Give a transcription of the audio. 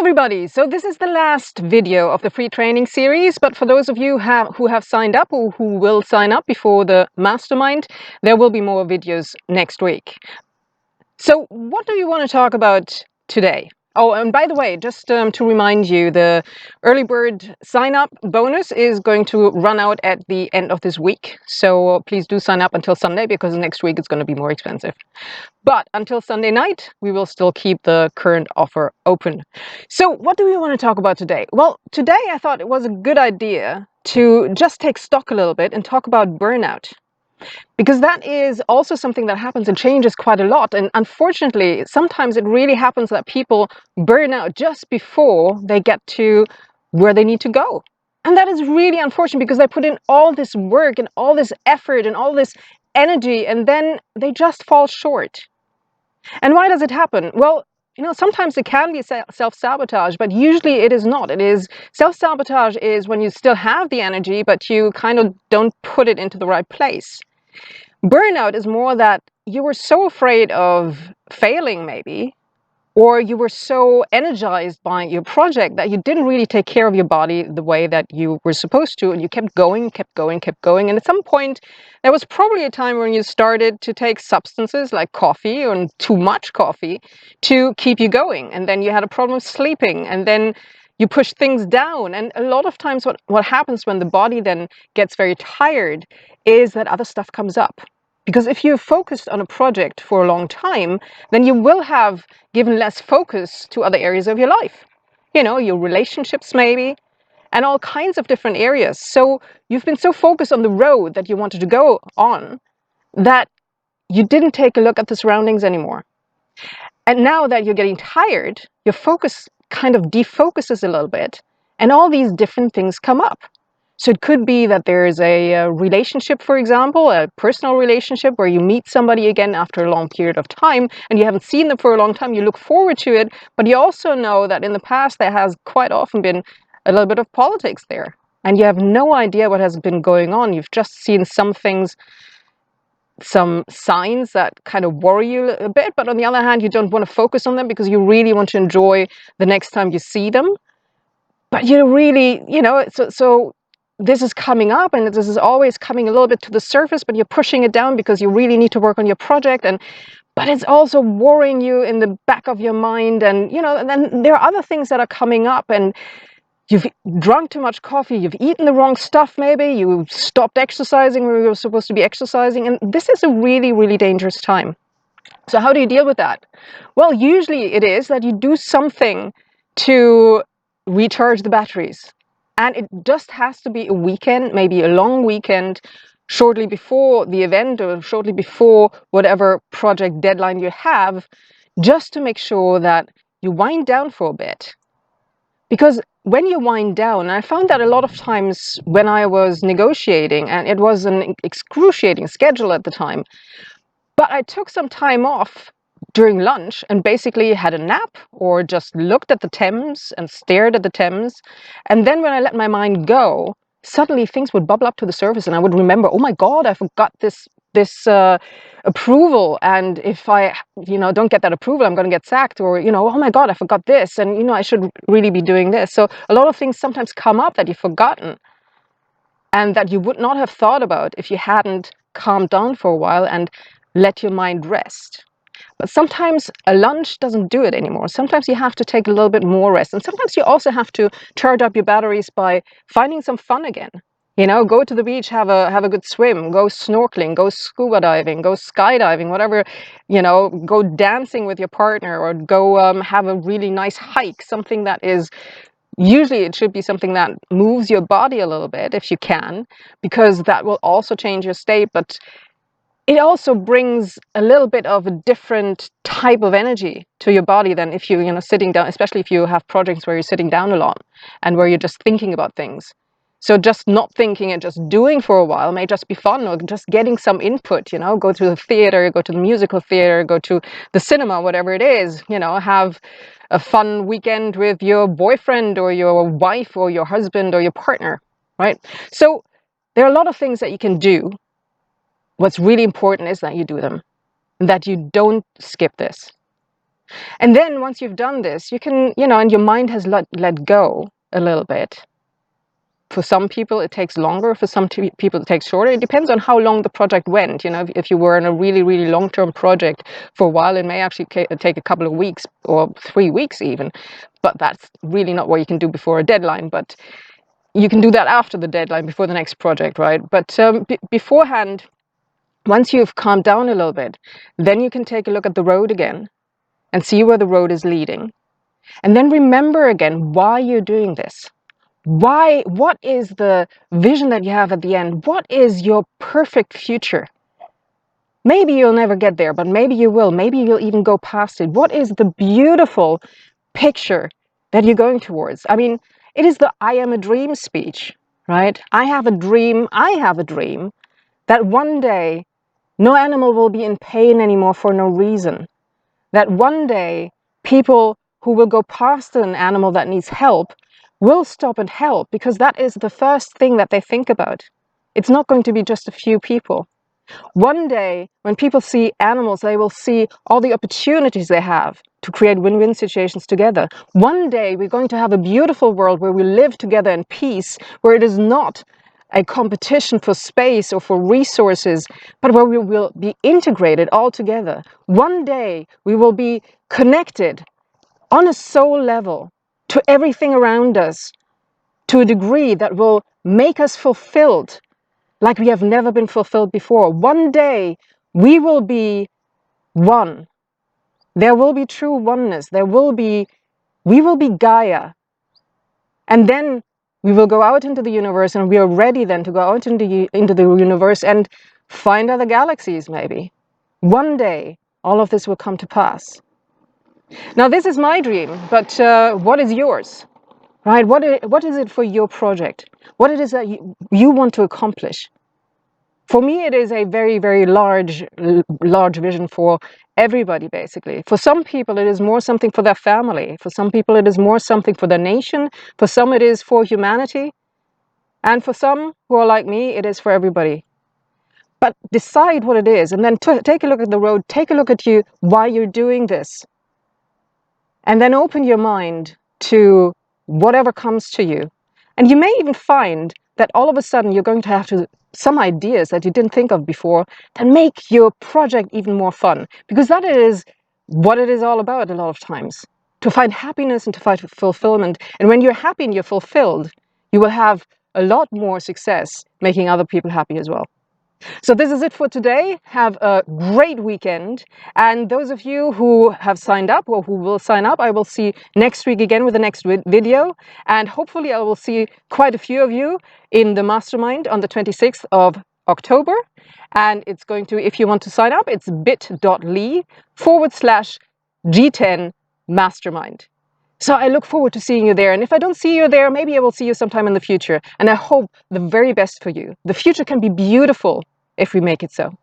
everybody! So this is the last video of the free training series, but for those of you who have signed up or who will sign up before the mastermind, there will be more videos next week. So what do you want to talk about today? Oh, and by the way, just to remind you, the early bird sign up bonus is going to run out at the end of this week. So please do sign up until Sunday, because next week it's going to be more expensive. But until Sunday night, we will still keep the current offer open. So what do we want to talk about today? Well, today I thought it was a good idea to just take stock a little bit and talk about burnout. Because that is also something that happens and changes quite a lot. And unfortunately, sometimes it really happens that people burn out just before they get to where they need to go. And that is really unfortunate, because they put in all this work and all this effort and all this energy, and then they just fall short. And why does it happen? Well, sometimes it can be self-sabotage, but usually it is not. It is self-sabotage is when you still have the energy, but you kind of don't put it into the right place. Burnout is more that you were so afraid of failing, maybe, or you were so energized by your project that you didn't really take care of your body the way that you were supposed to, and you kept going, kept going, kept going. And at some point, there was probably a time when you started to take substances like coffee and too much coffee to keep you going. And then you had a problem sleeping, and then you push things down. And a lot of times what happens when the body then gets very tired is that other stuff comes up. Because if you're focused on a project for a long time, then you will have given less focus to other areas of your life. Your relationships maybe, and all kinds of different areas. So you've been so focused on the road that you wanted to go on that you didn't take a look at the surroundings anymore. And now that you're getting tired, your focus kind of defocuses a little bit, and all these different things come up. So it could be that there's a relationship, for example, a personal relationship where you meet somebody again after a long period of time, and you haven't seen them for a long time. You look forward to it, but you also know that in the past there has quite often been a little bit of politics there, and you have no idea what has been going on. You've just seen some things, some signs that kind of worry you a bit, but on the other hand, you don't want to focus on them because you really want to enjoy the next time you see them. But you really, so this is coming up, and this is always coming a little bit to the surface, but you're pushing it down because you really need to work on your project. But it's also worrying you in the back of your mind. And, and then there are other things that are coming up, and you've drunk too much coffee, you've eaten the wrong stuff maybe, you stopped exercising when you were supposed to be exercising. And this is a really, really dangerous time. So how do you deal with that? Well, usually it is that you do something to recharge the batteries. And it just has to be a weekend, maybe a long weekend, shortly before the event or shortly before whatever project deadline you have, just to make sure that you wind down for a bit. Because when you wind down, and I found that a lot of times when I was negotiating, and it was an excruciating schedule at the time, but I took some time off during lunch and basically had a nap, or just looked at the Thames and stared at the Thames. And then when I let my mind go, suddenly things would bubble up to the surface, and I would remember, oh my God, I forgot this approval, and if I don't get that approval, I'm going to get sacked. Or oh my God, I forgot this, and I should really be doing this. So a lot of things sometimes come up that you've forgotten, and that you would not have thought about if you hadn't calmed down for a while and let your mind rest. But sometimes a lunch doesn't do it anymore. Sometimes you have to take a little bit more rest, and sometimes you also have to charge up your batteries by finding some fun again. Go to the beach, have a good swim, go snorkeling, go scuba diving, go skydiving, whatever, go dancing with your partner, or go have a really nice hike, something that is, usually it should be something that moves your body a little bit if you can, because that will also change your state. But it also brings a little bit of a different type of energy to your body than if you're sitting down, especially if you have projects where you're sitting down a lot and where you're just thinking about things. So just not thinking and just doing for a while may just be fun, or just getting some input, go to the theater, go to the musical theater, go to the cinema, whatever it is, have a fun weekend with your boyfriend or your wife or your husband or your partner, right? So there are a lot of things that you can do. What's really important is that you do them, and that you don't skip this. And then once you've done this, you can, and your mind has let go a little bit. For some people, it takes longer. For some people, it takes shorter. It depends on how long the project went. If you were in a really, really long-term project for a while, it may actually take a couple of weeks or 3 weeks even. But that's really not what you can do before a deadline. But you can do that after the deadline, before the next project, right? But beforehand, once you've calmed down a little bit, then you can take a look at the road again and see where the road is leading. And then remember again why you're doing this. What is the vision that you have at the end? What is your perfect future? Maybe you'll never get there, but maybe you will. Maybe you'll even go past it. What is the beautiful picture that you're going towards? I mean, it is the I am a dream speech, right? I have a dream that one day no animal will be in pain anymore for no reason. That one day people who will go past an animal that needs help will stop and help, because that is the first thing that they think about. It's not going to be just a few people. One day, when people see animals, they will see all the opportunities they have to create win-win situations together. One day, we're going to have a beautiful world where we live together in peace, where it is not a competition for space or for resources, but where we will be integrated all together. One day, we will be connected on a soul level to everything around us, to a degree that will make us fulfilled like we have never been fulfilled before. One day, we will be one. There will be true oneness. We will be Gaia. And then we will go out into the universe, and we are ready then to go out into the universe and find other galaxies, maybe. One day, all of this will come to pass. Now, this is my dream, but what is yours? Right? What is it for your project? What it is that you want to accomplish? For me, it is a very, very large vision for everybody, basically. For some people, it is more something for their family. For some people, it is more something for their nation. For some, it is for humanity. And for some who are like me, it is for everybody. But decide what it is, and then take a look at the road, take a look at you, why you're doing this. And then open your mind to whatever comes to you. And you may even find that all of a sudden you're going to have some ideas that you didn't think of before that make your project even more fun. Because that is what it is all about a lot of times. To find happiness and to find fulfillment. And when you're happy and you're fulfilled, you will have a lot more success making other people happy as well. So this is it for today. Have a great weekend. And those of you who have signed up or who will sign up, I will see next week again with the next video. And hopefully I will see quite a few of you in the mastermind on the 26th of October. And it's going to, if you want to sign up, it's bit.ly/G10 mastermind. So I look forward to seeing you there. And if I don't see you there, maybe I will see you sometime in the future. And I hope the very best for you. The future can be beautiful if we make it so.